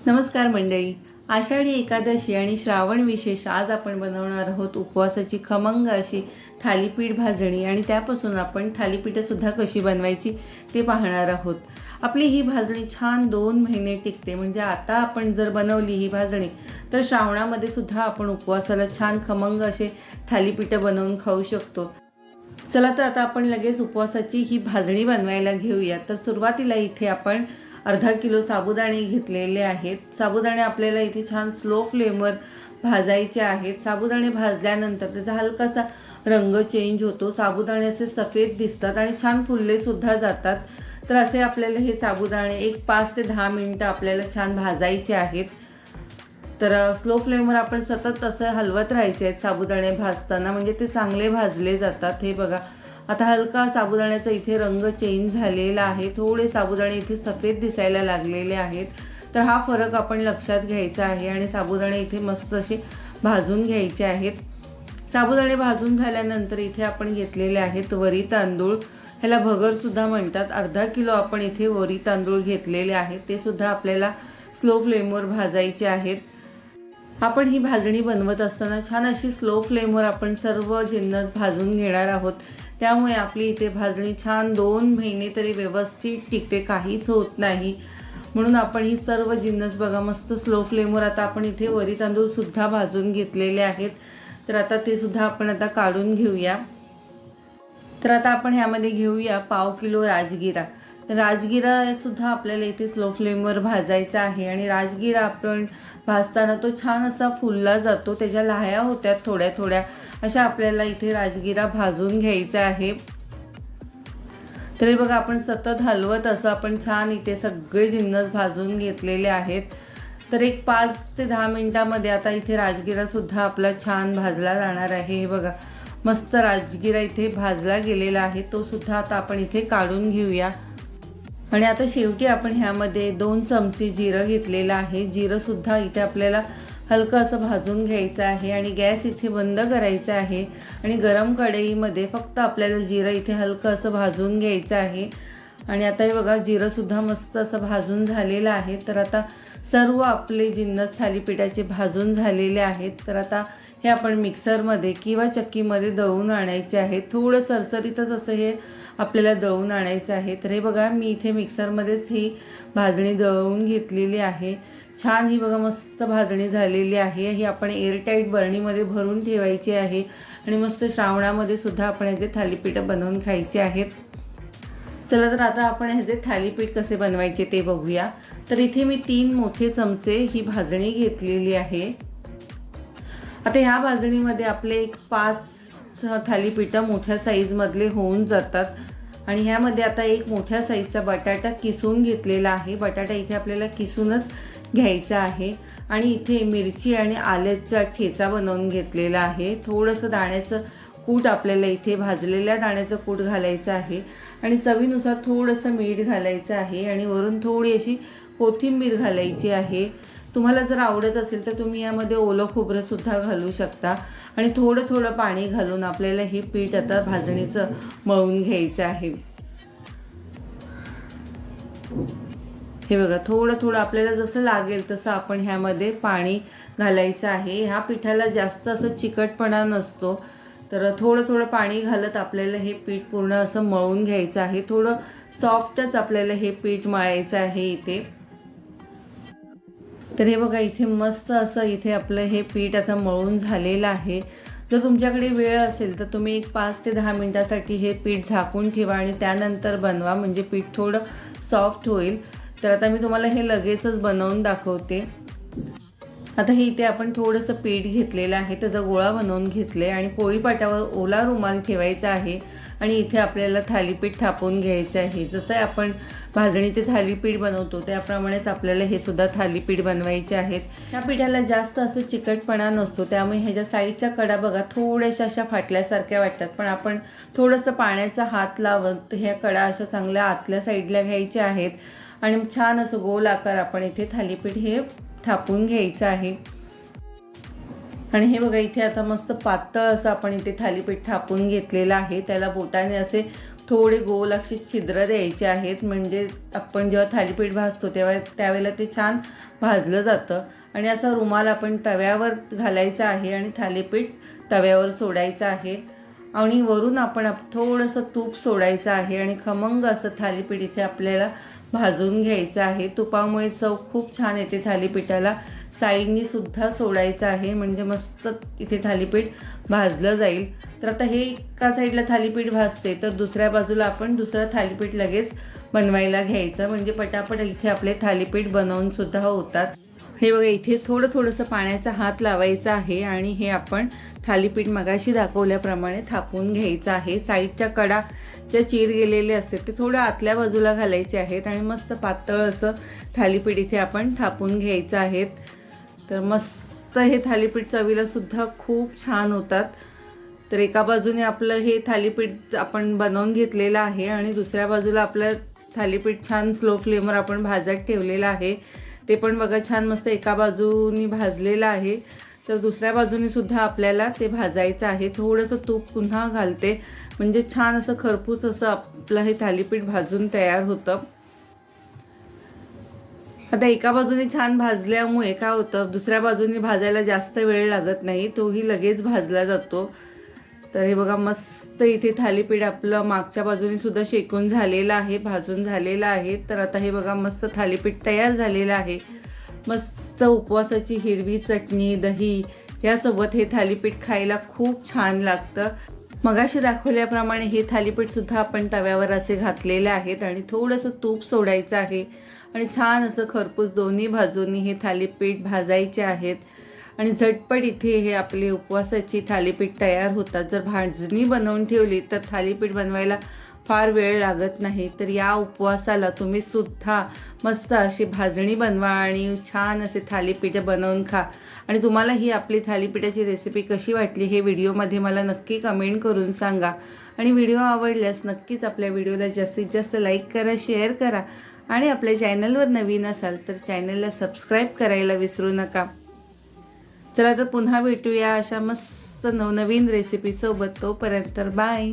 नमस्कार मंडळी. आषाढी एकादशी आणि श्रावण विशेष आज आपण बनवणार आहोत उपवासाची खमंग अशी थालीपीठ भाजणी आणि त्यापासून आपण थालीपीठसुद्धा कशी बनवायची ते पाहणार आहोत. आपली ही भाजणी छान 2 महिने टिकते. म्हणजे आता आपण जर बनवली ही भाजणी तर श्रावणामध्ये सुद्धा आपण उपवासाला छान खमंग असे थालीपीठ बनवून खाऊ शकतो. चला तर आता आपण लगेच उपवासाची ही भाजणी बनवायला घेऊया. तर सुरुवातीला इथे आपण अर्धा किलो साबुदाणे घेतलेले आहेत. साबुदाणे आपल्याला इथे छान स्लो फ्लेमवर भाजायचे आहेत. साबुदाणे भाजल्यानंतर त्याचा हलकासा रंग चेंज होतो. साबुदाणे असे सफेद दिसतात आणि छान फुललेसुद्धा जातात. तर असे आपल्याला हे साबुदाणे एक 5 ते 10 मिनटं आपल्याला छान भाजायचे आहेत. तर स्लो फ्लेमवर आपण सतत असं हलवत राहायचे आहेत साबुदाणे भाजताना, म्हणजे ते चांगले भाजले जातात. हे बघा, आता हलका साबुदाण्याचा इथे रंग चेंज झालेला आहे. थोडे साबुदाणे इथे सफेद दिसायला लागलेले आहेत. तर हा फरक आपण लक्षात घ्यायचा आहे आणि साबुदाणे इथे मस्त असे भाजून घ्यायचे आहेत. साबुदाणे भाजून झाल्यानंतर इथे आपण घेतलेले आहेत वरी तांदूळ. ह्याला भगरसुद्धा म्हणतात. अर्धा किलो आपण इथे वरी तांदूळ घेतलेले आहेत. ते सुद्धा आपल्याला स्लो फ्लेमवर भाजायचे आहेत. आपण ही भाजणी बनवत असताना छान अशी स्लो फ्लेमवर आपण सर्व जिन्नस भाजून घेणार आहोत. त्यामुळे आपली इथे भाजणी छान 2 महिने तरी व्यवस्थित टिकते, काहीच होत नाही. म्हणून आपण ही सर्व जिन्नस बघा मस्त स्लो फ्लेमवर आता आपण इथे वरी तांदूळसुद्धा भाजून घेतलेले आहेत. तर आता ते सुद्धा आपण आता काढून घेऊया. तर आता आपण ह्यामध्ये घेऊया पाव किलो राजगिरा. तर राजगिरा सुद्धा आपल्याला इथे स्लो फ्लेमवर भाजायचा आहे आणि राजगिरा आपण भाजताना तो छान असा फुलला जातो. त्याच्या लाह्या होत्यात थोड्या थोड्या, अशा आपल्याला इथे राजगिरा भाजून घ्यायचा आहे. तरी बघा आपण सतत हलवत असं आपण छान इथे सगळे जिन्नस भाजून घेतलेले आहेत. तर एक 5 ते 10 मिनटामध्ये आता इथे राजगिरासुद्धा आपला छान भाजला जाणार आहे. हे बघा मस्त राजगिरा इथे भाजला गेलेला आहे. तो सुद्धा आता आपण इथे काढून घेऊया. आणि आता शेवटी आपण ह्यामध्ये 2 चमचे जिरं घेतलेलं आहे. जिरंसुद्धा इथे आपल्याला हलकं असं भाजून घ्यायचं आहे आणि गॅस इथे बंद करायचा आहे आणि गरम कढईमध्ये फक्त आपल्याला जिरं इथे हलकं असं भाजून घ्यायचं आहे. आणि आता हे बघा जिरंसुद्धा मस्त असं भाजून झालेलं आहे. तर आता सर्व आपले जिन्नस थालीपीठाचे भाजून झालेले आहेत. तर आता हे आपण मिक्सरमध्ये किंवा चक्कीमध्ये दळून आणायचे आहे. थोडं सरसरीतच असं हे आपल्याला दळून आणायचं आहे. तर हे बघा मी इथे मिक्सरमध्येच ही भाजणी दळून घेतलेली आहे. छान ही बघा मस्त भाजणी झालेली आहे. ही आपण एअरटाईट बरणीमध्ये भरून ठेवायची आहे आणि मस्त श्रावणामध्ये सुद्धा आपण ह्याचे थालीपीठ बनवून खायचे आहेत. चला तर आता आपण ह्याचे थालीपीठ कसे बनवायचे ते बघूया. तर इथे मी 3 मोठे चमचे ही भाजणी घेतलेली आहे. आता ह्या भाजणीमध्ये आपले एक 5 थालीपीठं मोठ्या साईजमधले होऊन जातात. आणि ह्यामध्ये आता एक मोठ्या साईजचा बटाटा किसून घेतलेला आहे. बटाटा इथे आपल्याला किसूनच घ्यायचा आहे. आणि इथे मिरची आणि आल्याचा ठेचा बनवून घेतलेला आहे. थोडंसं दाण्याचं कूट आपल्याला इथे भाजलेल्या दाण्याचं कूट घालायचं आहे आणि चवीनुसार थोडंसं मीठ घालायचं आहे आणि वरून थोडी अशी कोथिंबीर घालायची आहे. तुम्हाला जर आवडत असेल तर तुम्ही यामध्ये ओलं खोबरंसुद्धा घालू शकता. आणि थोडं थोडं पाणी घालून आपल्याला हे पीठ आता भाजणीचं मळून घ्यायचं आहे. हे बघा थोडं थोडं आपल्याला जसं लागेल तसं आपण ह्यामध्ये पाणी घालायचं आहे. ह्या पिठाला जास्त असं चिकटपणा नसतो. तर थोडं थोडं पाणी घालत आपल्याला हे पीठ पूर्ण असं मळून घ्यायचं आहे. थोडं सॉफ्टच आपल्याला हे पीठ मळायचं आहे इथे. तर हे बघा इथे मस्त असं इथे आपलं हे पीठ आता मळून झालेलं आहे. जर तुमच्याकडे वेळ असेल तर तुम्ही एक 5 ते 10 मिनटासाठी हे पीठ झाकून ठेवा आणि त्यानंतर बनवा, म्हणजे पीठ थोडं सॉफ्ट होईल. तर आता मी तुम्हाला हे लगेचच बनवून दाखवते. आता हे इथे आपण थोडंसं पीठ घेतलेलं आहे, त्याचा गोळा बनवून घेतले आणि पोळीपाटावर ओला रुमाल ठेवायचा आहे आणि इथे आपल्याला थालीपीठ थापून घ्यायचं आहे. जसं आपण भाजणीचे थालीपीठ बनवतो त्याप्रमाणेच आपल्याला हे सुद्धा थालीपीठ बनवायचे आहेत. ह्या पिठाला जास्त असं चिकटपणा नसतो, त्यामुळे ह्याच्या साईडच्या कडा बघा थोड्याशा अशा फाटल्यासारख्या वाटतात. पण आपण थोडंसं पाण्याचा हात लावत ह्या कडा अशा चांगल्या आतल्या साईडला घ्यायच्या आहेत आणि छान असं गोल आकार आपण इथे थालीपीठ हे थापून घ्यायचं आहे. आणि हे बघा इथे आता मस्त पातळ असं आपण इथे थालीपीठ थापून घेतलेलं आहे. त्याला बोटाने असे थोडे गोल अशी छिद्र द्यायचे आहेत, म्हणजे आपण जेव्हा थालीपीठ भाजतो त्यावेळेला ते छान भाजलं जातं. आणि असा रुमाल आपण तव्यावर घालायचा आहे आणि थालीपीठ तव्यावर सोडायचं आहे आणि वरून आपण थोडंसं तूप सोडायचं आहे आणि खमंग असं थालीपीठ इथे आपल्याला भाजून घ्यायचं आहे. तुपामुळे चव खूप छान येते थालीपीठाला. साईडनी सुद्धा सोडायचं आहे, म्हणजे मस्त इथे थालीपीठ भाजलं जाईल. तर आता हे एका साईडला थालीपीठ भाजते, तर दुसऱ्या बाजूला आपण दुसरं थालीपीठ लगेच बनवायला घ्यायचं, म्हणजे पटापट इथे आपले थालीपीठ बनवून सुद्धा होतात. हे बघा, इथे थोडंसं पाण्याचा हात लावायचा आहे आणि हे आपण थालीपीठ मगाशी दाखवल्याप्रमाणे थापून घ्यायचं आहे. साईडच्या कडा ज्या चीर गेलेले असते ते थोडं आतल्या बाजूला घालायचे आहेत आणि मस्त पातळ असं थालीपीठ इथे आपण थापून घ्यायचं आहे. तर मस्त हे थालीपीठ चवीला सुद्धा खूप छान होतात. तर एका बाजूने आपलं हे थालीपीठ आपण बनवून घेतलेलं आहे आणि दुसऱ्या बाजूला आपलं थालीपीठ छान स्लो फ्लेमवर आपण भाजत ठेवलेलं आहे. ते पण बघा छान मस्त एका बाजूनी भाजलेलं आहे. तर दुसऱ्या बाजूने सुद्धा आपल्याला ते भाजायचं आहे. थोडंसं तूप पुन्हा घालते, म्हणजे छान असं खरपूस असं आपलं हे थालीपीठ भाजून तयार होतं. आता एका बाजूने छान भाजल्यामुळे काय होतं, दुसऱ्या बाजूने भाजायला जास्त वेळ लागत नाही, तोही लगेच भाजला जातो. तर हे बघा मस्त इथे थालीपीठ आपलं मागच्या बाजूने सुद्धा शेकून झालेलं आहे, भाजून झालेलं आहे. तर आता हे बघा मस्त थालीपीठ तयार झालेलं आहे. मस्त उपवासाची हिरवी चटणी, दही यासोबत हे थालीपीठ खायला खूप छान लागतं. मगाशी दाखवल्याप्रमाणे हे थालीपीठसुद्धा आपण तव्यावर असे घातलेले आहेत आणि थोडंसं तूप सोडायचं आहे आणि छान असं खरपूस दोन्ही बाजूंनी हे थालीपीठ भाजायचे आहेत आणि झटपट इथे हे आपले उपवासाची थालीपीठ तयार होतात. जर भाजणी बनवून ठेवली तर थालीपीठ बनवायला फार वेळ लागत नाही. तर या उपवासाला तुम्ही सुद्धा मस्त अशी भाजणी बनवा आणि छान असे थालीपीठ बनवून खा. आणि तुम्हाला ही आपली थालीपीठाची रेसिपी कशी वाटली हे व्हिडिओमध्ये मला नक्की कमेंट करून सांगा. आणि व्हिडिओ आवडल्यास नक्कीच आपल्या व्हिडिओला जास्तीत जास्त लाईक करा, शेअर करा आणि आपल्या चॅनलवर नवीन असाल तर चॅनलला सबस्क्राईब करायला विसरू नका. चला तर पुन्हा भेटूया अशा मस्त नवनवीन रेसिपीसोबत. तोपर्यंत बाय.